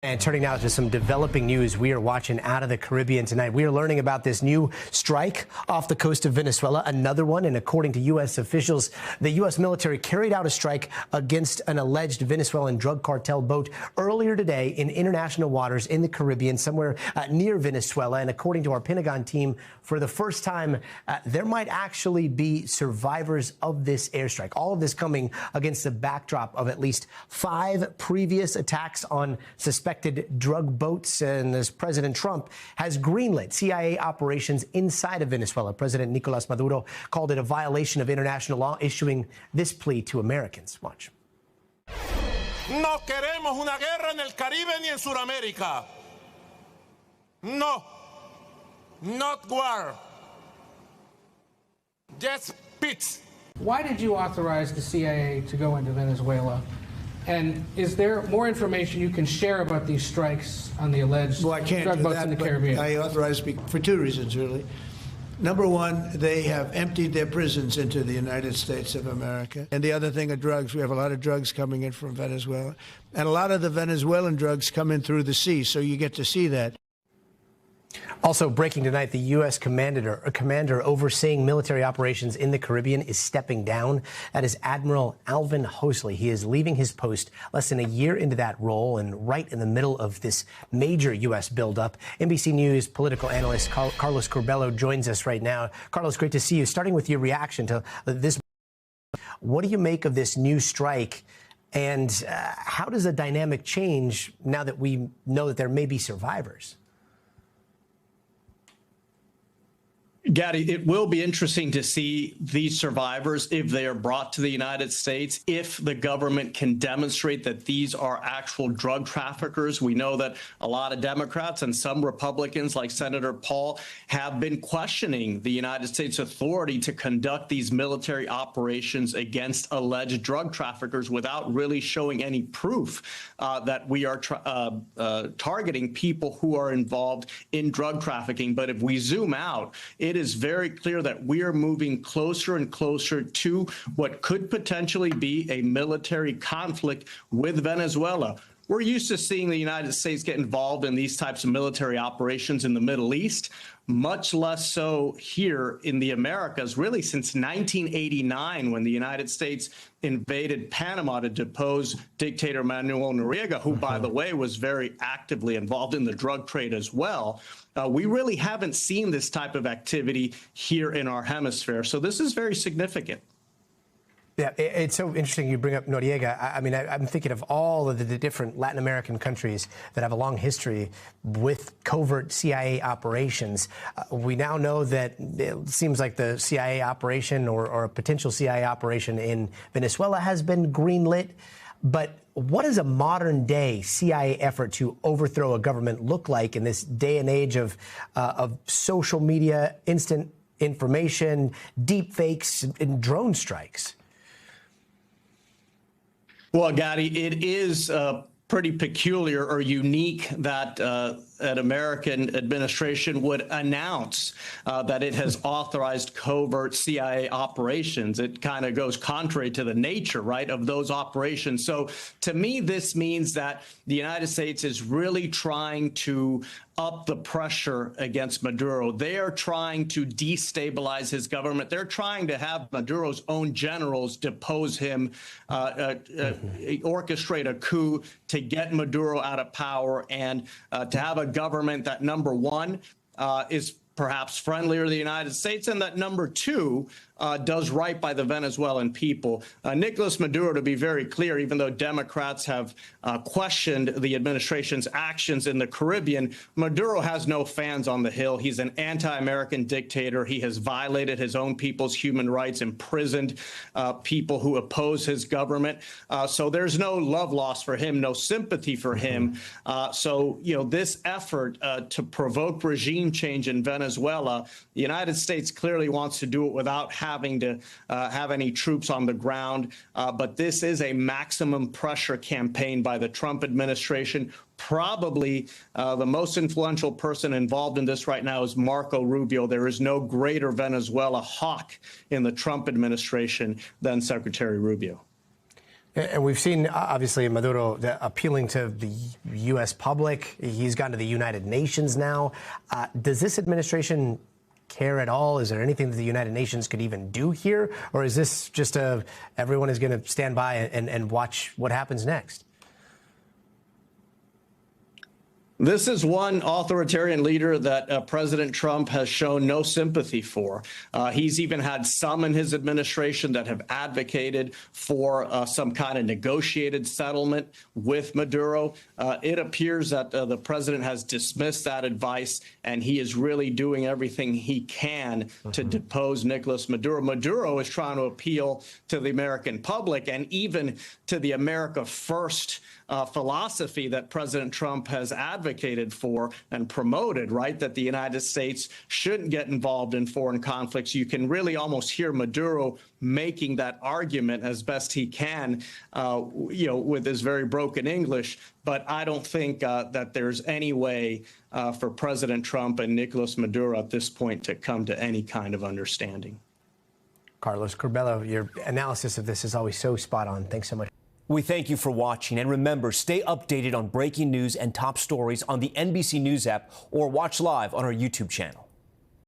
And turning now to some developing news we are watching out of the Caribbean tonight. We are learning about this new strike off the coast of Venezuela, another one. And according to U.S. officials, the U.S. military carried out a strike against an alleged Venezuelan drug cartel boat earlier today in international waters in the Caribbean, somewhere near Venezuela. And according to our Pentagon team, for the first time, there might actually be survivors of this airstrike. All of this coming against the backdrop of at least 5 previous attacks on suspected drug boats, and as President Trump has greenlit CIA operations inside of Venezuela. President Nicolas Maduro called it a violation of international law, issuing this plea to Americans. Watch. No queremos una guerra en el Caribe ni en Sudamérica. No, not war. Just peace. Why did you authorize the CIA to go into Venezuela? And is there more information you can share about these strikes on the alleged drug boats in the Caribbean? I authorized for 2 reasons, really. Number one, they have emptied their prisons into the United States of America. And the other thing are drugs. We have a lot of drugs coming in from Venezuela. And a lot of the Venezuelan drugs come in through the sea, so you get to see that. Also breaking tonight, the U.S. commander overseeing military operations in the Caribbean is stepping down. That is Admiral Alvin Hosley. He is leaving his post less than a year into that role and right in the middle of this major U.S. buildup. NBC News political analyst Carlos Curbelo joins us right now. Carlos, great to see you. Starting with your reaction to this, what do you make of this new strike? And how does the dynamic change now that we know that there may be survivors? Gaddy, it will be interesting to see these survivors if they are brought to the United States, if the government can demonstrate that these are actual drug traffickers. We know that a lot of Democrats and some Republicans, like Senator Paul, have been questioning the United States authority to conduct these military operations against alleged drug traffickers without really showing any proof that we are targeting people who are involved in drug trafficking. But if we zoom out, it is very clear that we are moving closer and closer to what could potentially be a military conflict with Venezuela. We're used to seeing the United States get involved in these types of military operations in the Middle East, much less so here in the Americas, really since 1989, when the United States invaded Panama to depose dictator Manuel Noriega, who, by the way, was very actively involved in the drug trade as well. We really haven't seen this type of activity here in our hemisphere. So this is very significant. Yeah, it's so interesting you bring up Noriega. I mean, I'm thinking of all of the different Latin American countries that have a long history with covert CIA operations. We now know that it seems like the CIA operation or a potential CIA operation in Venezuela has been greenlit. But what does a modern day CIA effort to overthrow a government look like in this day and age of social media, instant information, deep fakes, and drone strikes? Well, Gaddy, it is pretty peculiar or unique that an American administration would announce that it has authorized covert CIA operations. It kind of goes contrary to the nature, right, of those operations. So to me, this means that the United States is really trying to up the pressure against Maduro. They are trying to destabilize his government. They're trying to have Maduro's own generals depose him, orchestrate a coup to get Maduro out of power, and to have a government that, number one, is perhaps friendlier to the United States, and that, number two, does right by the Venezuelan people. Nicolas Maduro, to be very clear, even though Democrats have questioned the administration's actions in the Caribbean, Maduro has no fans on the Hill. He's an anti-American dictator. He has violated his own people's human rights, imprisoned people who oppose his government. So there's no love lost for him, no sympathy for him. So, you know, this effort to provoke regime change in Venezuela, the United States clearly wants to do it without having to have any troops on the ground. But this is a maximum pressure campaign by the Trump administration. Probably the most influential person involved in this right now is Marco Rubio. There is no greater Venezuela hawk in the Trump administration than Secretary Rubio. And we've seen, obviously, Maduro appealing to the U.S. public. He's gone to the United Nations now. Does this administration care at all? Is there anything that the United Nations could even do here? Or is this just everyone is going to stand by and watch what happens next? This is one authoritarian leader that President Trump has shown no sympathy for. He's even had some in his administration that have advocated for some kind of negotiated settlement with Maduro. It appears that the president has dismissed that advice, and he is really doing everything he can to depose Nicolas Maduro. Maduro is trying to appeal to the American public and even to the America First philosophy that President Trump has advocated for and promoted, right? That the United States shouldn't get involved in foreign conflicts. You can really almost hear Maduro making that argument as best he can, with his very broken English. But I don't think that there's any way for President Trump and Nicolas Maduro at this point to come to any kind of understanding. Carlos Curbelo, your analysis of this is always so spot on. Thanks so much. We thank you for watching, and remember, stay updated on breaking news and top stories on the NBC News app or watch live on our YouTube channel.